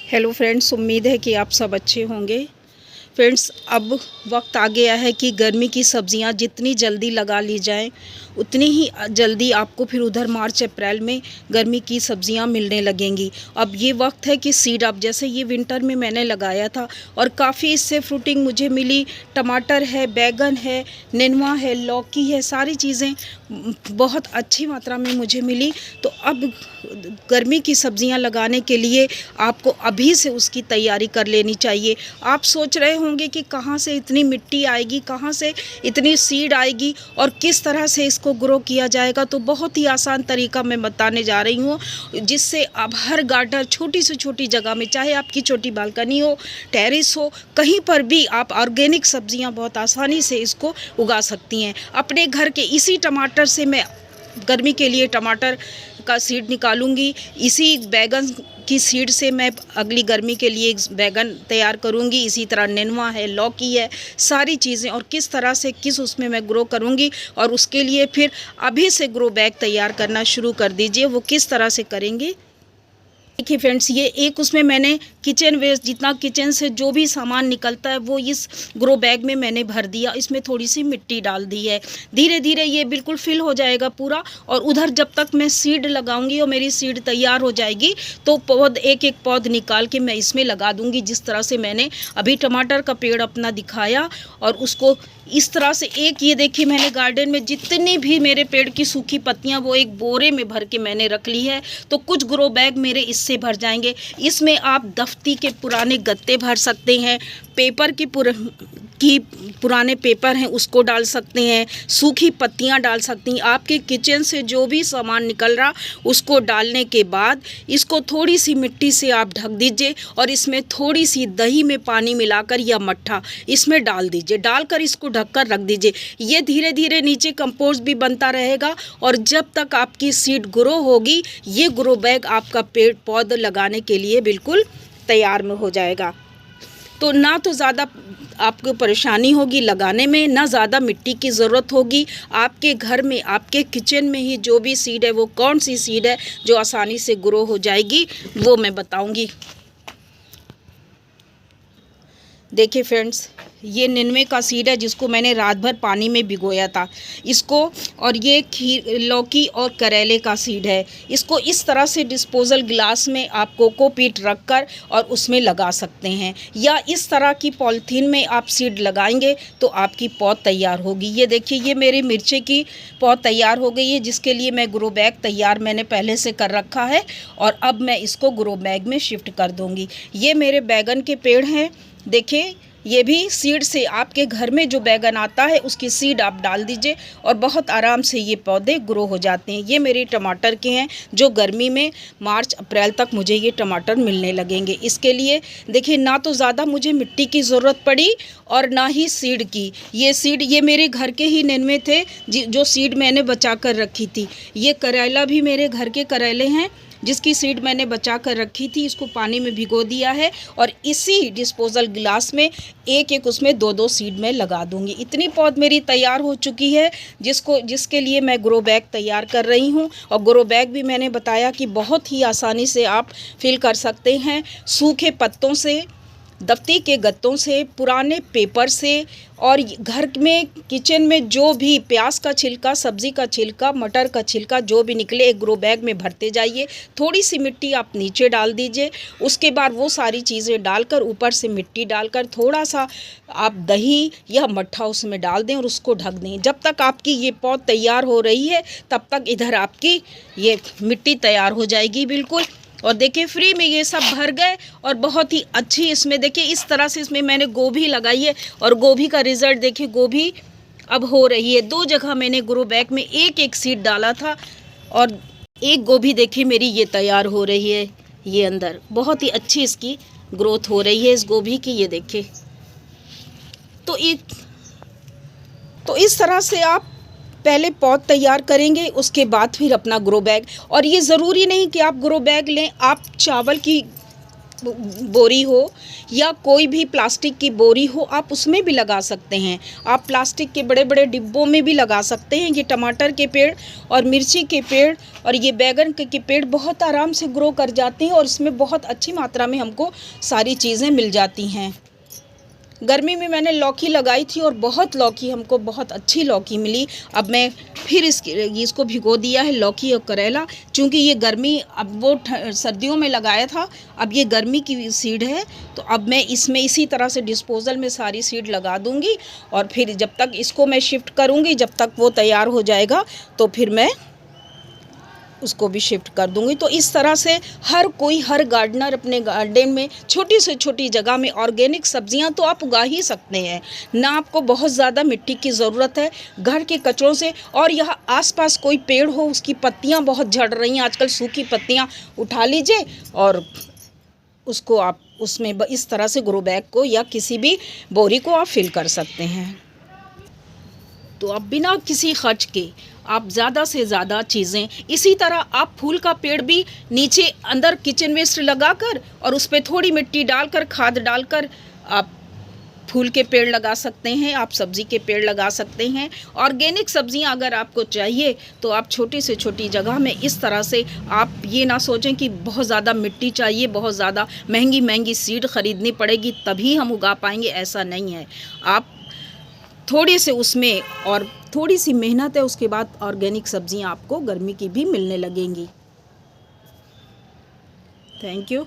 Hello friends, उम्मीद है कि आप सब अच्छे होंगे। फ्रेंड्स, अब वक्त आ गया है कि गर्मी की सब्जियां जितनी जल्दी लगा ली जाएं उतनी ही जल्दी आपको फिर उधर मार्च अप्रैल में गर्मी की सब्जियां मिलने लगेंगी। अब ये वक्त है कि सीड, अब जैसे ये विंटर में मैंने लगाया था और काफ़ी इससे फ्रूटिंग मुझे मिली। टमाटर है, बैगन है, नेनुआ है, लौकी है, सारी चीज़ें बहुत अच्छी मात्रा में मुझे मिली। तो अब गर्मी की सब्जियां लगाने के लिए आपको अभी से उसकी तैयारी कर लेनी चाहिए। आप सोच रहे होंगे कि कहाँ से इतनी मिट्टी आएगी, कहाँ से इतनी सीड आएगी और किस तरह से इसको ग्रो किया जाएगा। तो बहुत ही आसान तरीका मैं बताने जा रही हूँ, जिससे आप हर गार्डन, छोटी से छोटी जगह में, चाहे आपकी छोटी बालकनी हो, टेरेस हो, कहीं पर भी आप ऑर्गेनिक सब्जियां बहुत आसानी से इसको उगा सकती हैं। अपने घर के इसी टमाटर से मैं गर्मी के लिए टमाटर का सीड निकालूंगी, इसी बैगन की सीड से मैं अगली गर्मी के लिए बैगन तैयार करूंगी। इसी तरह नेनुआ है, लौकी है, सारी चीज़ें, और किस तरह से किस उसमें मैं ग्रो करूंगी। और उसके लिए फिर अभी से ग्रो बैग तैयार करना शुरू कर दीजिए। वो किस तरह से करेंगे देखिए फ्रेंड्स, ये एक उसमें मैंने किचन वेस्ट, जितना किचन से जो भी सामान निकलता है वो इस ग्रो बैग में मैंने भर दिया। इसमें थोड़ी सी मिट्टी डाल दी है। धीरे धीरे ये बिल्कुल फिल हो जाएगा पूरा। और उधर जब तक मैं सीड लगाऊंगी और मेरी सीड तैयार हो जाएगी तो पौध, एक एक पौध निकाल के मैं इसमें लगा दूंगी। जिस तरह से मैंने अभी टमाटर का पेड़ अपना दिखाया, और उसको इस तरह से एक, ये देखिए मैंने गार्डन में जितनी भी मेरे पेड़ की सूखी पत्तियां वो एक बोरे में भर के मैंने रख ली है। तो कुछ ग्रो बैग मेरे इससे भर जाएंगे। इसमें आप दफ्ती के पुराने गत्ते भर सकते हैं, पेपर की पुराने पेपर हैं उसको डाल सकते हैं, सूखी पत्तियां डाल सकती हैं। आपके किचन से जो भी सामान निकल रहा उसको डालने के बाद इसको थोड़ी सी मिट्टी से आप ढक दीजिए और इसमें थोड़ी सी दही में पानी मिलाकर या मट्ठा इसमें डाल दीजिए। डालकर इसको ढककर रख दीजिए। ये धीरे धीरे नीचे कंपोस्ट भी बनता रहेगा और जब तक आपकी सीड ग्रो होगी ये ग्रो बैग आपका पेड़ पौधा लगाने के लिए बिल्कुल तैयार में हो जाएगा। तो ना तो ज़्यादा आपको परेशानी होगी लगाने में, ना ज़्यादा मिट्टी की ज़रूरत होगी। आपके घर में, आपके किचन में ही जो भी सीड है, वो कौन सी सीड है जो आसानी से ग्रो हो जाएगी वो मैं बताऊंगी। देखिए फ्रेंड्स, ये निन्वे का सीड है जिसको मैंने रात भर पानी में भिगोया था इसको। और ये लौकी और करेले का सीड है। इसको इस तरह से डिस्पोजल गिलास में आप कोकोपीट रखकर और उसमें लगा सकते हैं, या इस तरह की पॉलीथीन में आप सीड लगाएंगे तो आपकी पौध तैयार होगी। ये देखिए, ये मेरी मिर्ची की पौध तैयार हो गई है, जिसके लिए मैं ग्रो बैग तैयार मैंने पहले से कर रखा है। और अब मैं इसको ग्रो बैग में शिफ्ट कर दूँगी। ये मेरे बैगन के पेड़ हैं। देखिए, ये भी सीड से, आपके घर में जो बैगन आता है उसकी सीड आप डाल दीजिए और बहुत आराम से ये पौधे ग्रो हो जाते हैं। ये मेरे टमाटर के हैं जो गर्मी में मार्च अप्रैल तक मुझे ये टमाटर मिलने लगेंगे। इसके लिए देखिए, ना तो ज़्यादा मुझे मिट्टी की ज़रूरत पड़ी और ना ही सीड की। ये सीड, ये मेरे घर के ही निन्वे थे जो सीड मैंने बचा कर रखी थी। ये करेला भी मेरे घर के करेले हैं जिसकी सीड मैंने बचा कर रखी थी। इसको पानी में भिगो दिया है और इसी डिस्पोजल गिलास में एक एक उसमें दो दो सीड में लगा दूंगी। इतनी पौध मेरी तैयार हो चुकी है जिसके लिए मैं ग्रो बैग तैयार कर रही हूँ। और ग्रो बैग भी मैंने बताया कि बहुत ही आसानी से आप फिल कर सकते हैं, सूखे पत्तों से, दफ्ती के गत्तों से, पुराने पेपर से, और घर में किचन में जो भी प्याज का छिलका, सब्ज़ी का छिलका, मटर का छिलका जो भी निकले एक ग्रो बैग में भरते जाइए। थोड़ी सी मिट्टी आप नीचे डाल दीजिए। उसके बाद वो सारी चीज़ें डालकर, ऊपर से मिट्टी डालकर, थोड़ा सा आप दही या मट्ठा उसमें डाल दें और उसको ढक दें। जब तक आपकी ये पौध तैयार हो रही है तब तक इधर आपकी ये मिट्टी तैयार हो जाएगी बिल्कुल। और देखिए, फ्री में ये सब भर गए और बहुत ही अच्छी, इसमें देखिए इस तरह से इसमें मैंने गोभी लगाई है और गोभी का रिज़ल्ट देखिए, गोभी अब हो रही है। 2 जगह मैंने ग्रो बैग में एक एक सीड डाला था और एक गोभी देखिए मेरी ये तैयार हो रही है। ये अंदर बहुत ही अच्छी इसकी ग्रोथ हो रही है इस गोभी की, ये देखिए। तो इस तरह से आप पहले पौध तैयार करेंगे, उसके बाद फिर अपना ग्रो बैग। और ये ज़रूरी नहीं कि आप ग्रो बैग लें, आप चावल की बोरी हो या कोई भी प्लास्टिक की बोरी हो, आप उसमें भी लगा सकते हैं। आप प्लास्टिक के बड़े बड़े डिब्बों में भी लगा सकते हैं। ये टमाटर के पेड़ और मिर्ची के पेड़ और ये बैगन के पेड़ बहुत आराम से ग्रो कर जाते हैं और इसमें बहुत अच्छी मात्रा में हमको सारी चीज़ें मिल जाती हैं। गर्मी में मैंने लौकी लगाई थी और हमको बहुत अच्छी लौकी मिली। अब मैं फिर इसको भिगो दिया है, लौकी और करेला, क्योंकि ये गर्मी, अब वो सर्दियों में लगाया था, अब ये गर्मी की सीड है, तो अब मैं इसमें इसी तरह से डिस्पोज़ल में सारी सीड लगा दूंगी और फिर जब तक इसको मैं शिफ्ट करूंगी, जब तक वो तैयार हो जाएगा तो फिर मैं उसको भी शिफ्ट कर दूंगी। तो इस तरह से हर गार्डनर अपने गार्डन में छोटी से छोटी जगह में ऑर्गेनिक सब्जियां तो आप उगा ही सकते हैं। ना आपको बहुत ज़्यादा मिट्टी की ज़रूरत है, घर के कचरों से, और यहाँ आसपास कोई पेड़ हो उसकी पत्तियां बहुत झड़ रही हैं आजकल, सूखी पत्तियां उठा लीजिए और उसको आप उसमें इस तरह से ग्रो बैग को या किसी भी बोरी को आप फिल कर सकते हैं। तो आप बिना किसी खर्च के आप ज़्यादा से ज़्यादा चीज़ें, इसी तरह आप फूल का पेड़ भी नीचे अंदर किचन वेस्ट लगाकर और उस पर थोड़ी मिट्टी डालकर, खाद डालकर आप फूल के पेड़ लगा सकते हैं, आप सब्ज़ी के पेड़ लगा सकते हैं। ऑर्गेनिक सब्जियां अगर आपको चाहिए तो आप छोटी से छोटी जगह में इस तरह से, आप ये ना सोचें कि बहुत ज़्यादा मिट्टी चाहिए, बहुत ज़्यादा महंगी सीड ख़रीदनी पड़ेगी तभी हम उगा पाएंगे, ऐसा नहीं है। आप थोड़े से उसमें और थोड़ी सी मेहनत है, उसके बाद ऑर्गेनिक सब्जियां आपको गर्मी की भी मिलने लगेंगी। Thank you.